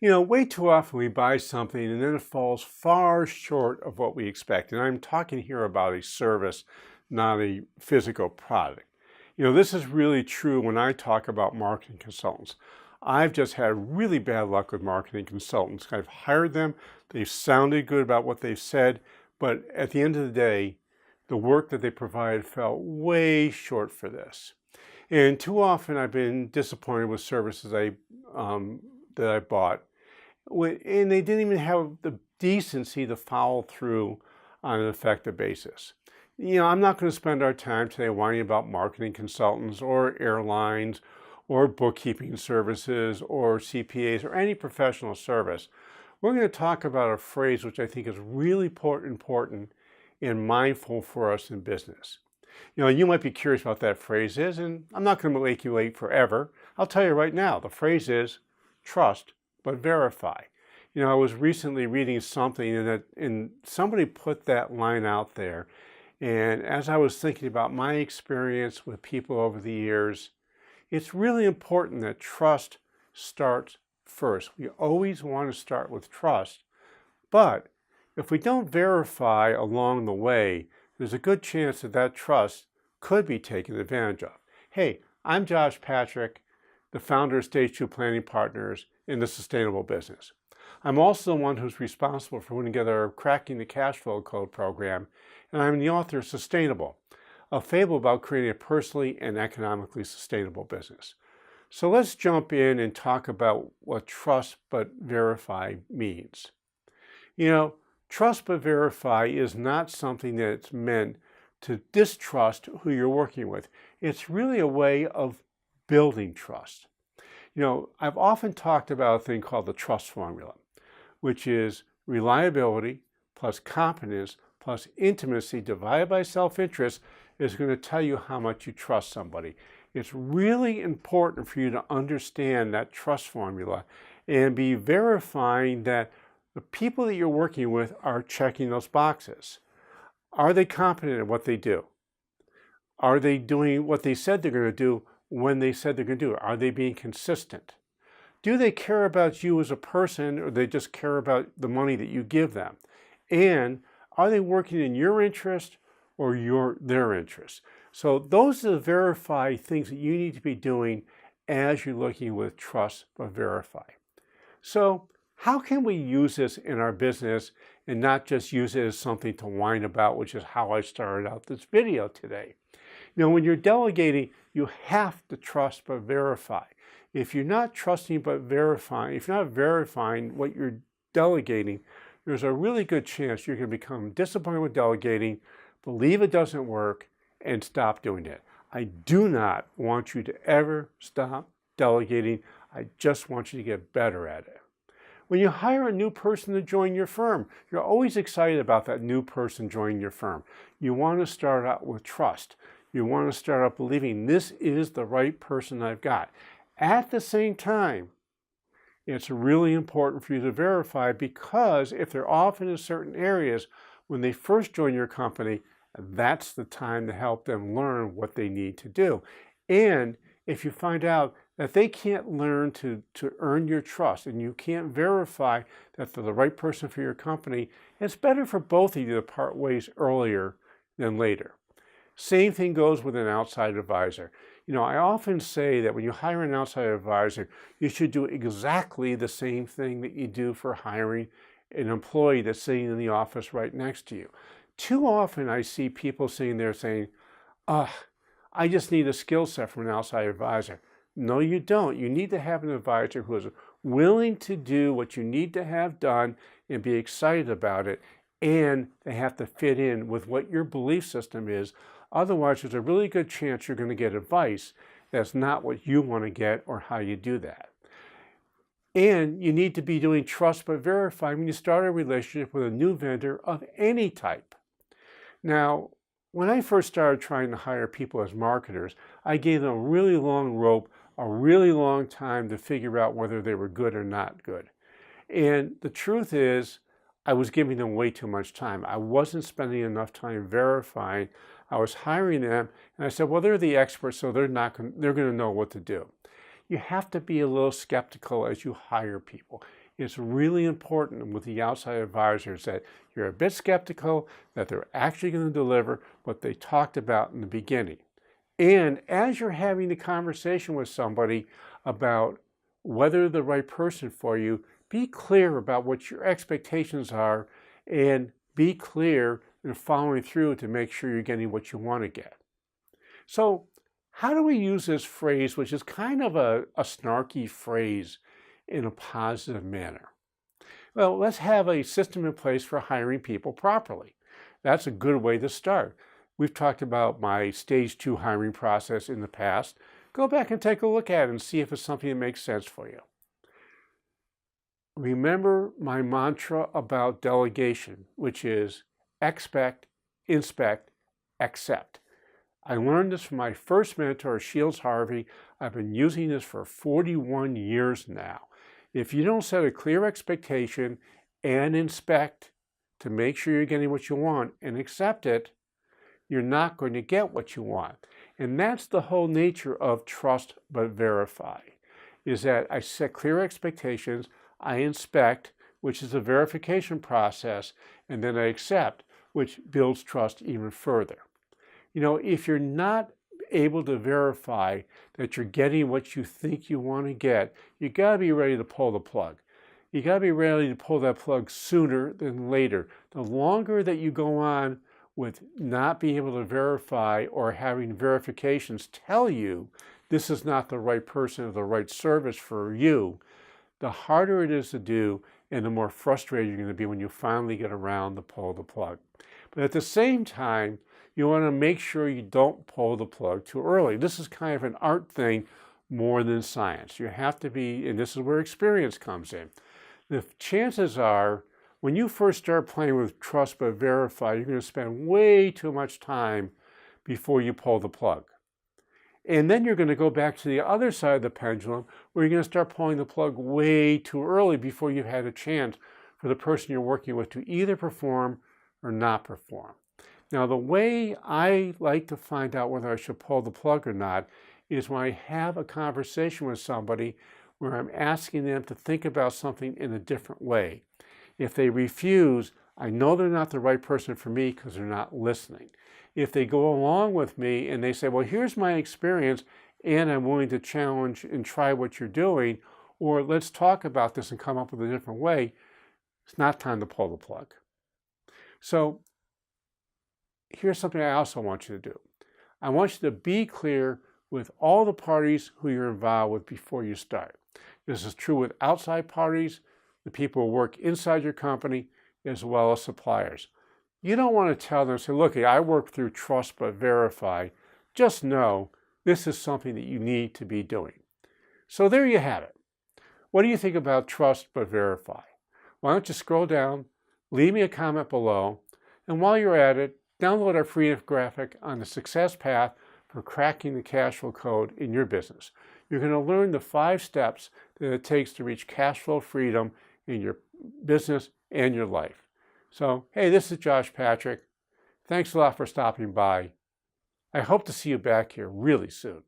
Way too often we buy something and then it falls far short of what we expect. And I'm talking here about a service, not a physical product. This is really true when I talk about marketing consultants. I've just had really bad luck with marketing consultants. I've hired them, they've sounded good about what they've said, but at the end of the day, the work that they provide fell way short for this. And too often I've been disappointed with services that I bought and they didn't even have the decency to follow through on an effective basis. I'm not going to spend our time today whining about marketing consultants or airlines or bookkeeping services or CPAs or any professional service. We're going to talk about a phrase which I think is really important and mindful for us in business. You might be curious about what that phrase is, and I'm not going to make you wait forever. I'll tell you right now, the phrase is trust but verify. I was recently reading something and somebody put that line out there. And as I was thinking about my experience with people over the years, it's really important that trust starts first. We always want to start with trust. But if we don't verify along the way, there's a good chance that trust could be taken advantage of. Hey, I'm Josh Patrick, the founder of Stage 2 Planning Partners in the sustainable business. I'm also the one who's responsible for putting together our Cracking the Cash Flow Code program, and I'm the author of Sustainable, a fable about creating a personally and economically sustainable business. So let's jump in and talk about what trust but verify means. Trust but verify is not something that's meant to distrust who you're working with. It's really a way of building trust. I've often talked about a thing called the trust formula, which is reliability plus competence plus intimacy divided by self-interest is going to tell you how much you trust somebody. It's really important for you to understand that trust formula and be verifying that the people that you're working with are checking those boxes. Are they competent at what they do? Are they doing what they said they're going to do when they said they're going to do it? Are they being consistent? Do they care about you as a person, or they just care about the money that you give them? And are they working in your interest or their interest? So those are the verify things that you need to be doing as you're looking with trust but verify. So how can we use this in our business and not just use it as something to whine about, which is how I started out this video today? When you're delegating, you have to trust but verify. If you're not trusting but verifying, if you're not verifying what you're delegating, there's a really good chance you're going to become disappointed with delegating, believe it doesn't work, and stop doing it. I do not want you to ever stop delegating. I just want you to get better at it. When you hire a new person to join your firm, you're always excited about that new person joining your firm. You want to start out with trust. You want to start out believing this is the right person I've got. At the same time, it's really important for you to verify, because if they're off in certain areas, when they first join your company, that's the time to help them learn what they need to do. And if you find out that they can't learn to earn your trust and you can't verify that they're the right person for your company, it's better for both of you to part ways earlier than later. Same thing goes with an outside advisor. I often say that when you hire an outside advisor, you should do exactly the same thing that you do for hiring an employee that's sitting in the office right next to you. Too often I see people sitting there saying, I just need a skill set from an outside advisor. No, you don't. You need to have an advisor who is willing to do what you need to have done and be excited about it, and they have to fit in with what your belief system is. Otherwise, there's a really good chance you're going to get advice that's not what you want to get or how you do that. And you need to be doing trust but verify when you start a relationship with a new vendor of any type. Now, when I first started trying to hire people as marketers, I gave them a really long rope, a really long time to figure out whether they were good or not good. And the truth is, I was giving them way too much time. I wasn't spending enough time verifying. I was hiring them, and I said, well, they're the experts, so they're going to know what to do. You have to be a little skeptical as you hire people. It's really important with the outside advisors that you're a bit skeptical that they're actually going to deliver what they talked about in the beginning. And as you're having the conversation with somebody about whether the right person for you, be clear about what your expectations are and be clear in following through to make sure you're getting what you want to get. So how do we use this phrase, which is kind of a snarky phrase, in a positive manner? Well, let's have a system in place for hiring people properly. That's a good way to start. We've talked about my stage 2 hiring process in the past. Go back and take a look at it and see if it's something that makes sense for you. Remember my mantra about delegation, which is expect, inspect, accept. I learned this from my first mentor, Shields Harvey. I've been using this for 41 years now. If you don't set a clear expectation and inspect to make sure you're getting what you want and accept it, you're not going to get what you want. And that's the whole nature of trust but verify, is that I set clear expectations, I inspect, which is a verification process, and then I accept, which builds trust even further. You know, if you're not able to verify that you're getting what you think you want to get, you got to be ready to pull the plug. You got to be ready to pull that plug sooner than later. The longer that you go on with not being able to verify or having verifications tell you this is not the right person or the right service for you, the harder it is to do and the more frustrated you're going to be when you finally get around to pull the plug. But at the same time, you want to make sure you don't pull the plug too early. This is kind of an art thing more than science. You have to be, and this is where experience comes in. The chances are, when you first start playing with trust but verify, you're going to spend way too much time before you pull the plug. And then you're going to go back to the other side of the pendulum where you're going to start pulling the plug way too early before you've had a chance for the person you're working with to either perform or not perform. Now, the way I like to find out whether I should pull the plug or not is when I have a conversation with somebody where I'm asking them to think about something in a different way. If they refuse, I know they're not the right person for me because they're not listening. If they go along with me and they say, well, here's my experience and I'm willing to challenge and try what you're doing, or let's talk about this and come up with a different way, it's not time to pull the plug. So here's something I also want you to do. I want you to be clear with all the parties who you're involved with before you start. This is true with outside parties, the people who work inside your company, as well as suppliers. You don't want to tell them, say, look, I work through trust but verify. Just know this is something that you need to be doing. So there you have it. What do you think about trust but verify? Why don't you scroll down, leave me a comment below, and while you're at it, download our free infographic on the success path for cracking the cash flow code in your business. You're going to learn the 5 steps that it takes to reach cash flow freedom in your business and your life. So, hey, this is Josh Patrick. Thanks a lot for stopping by. I hope to see you back here really soon.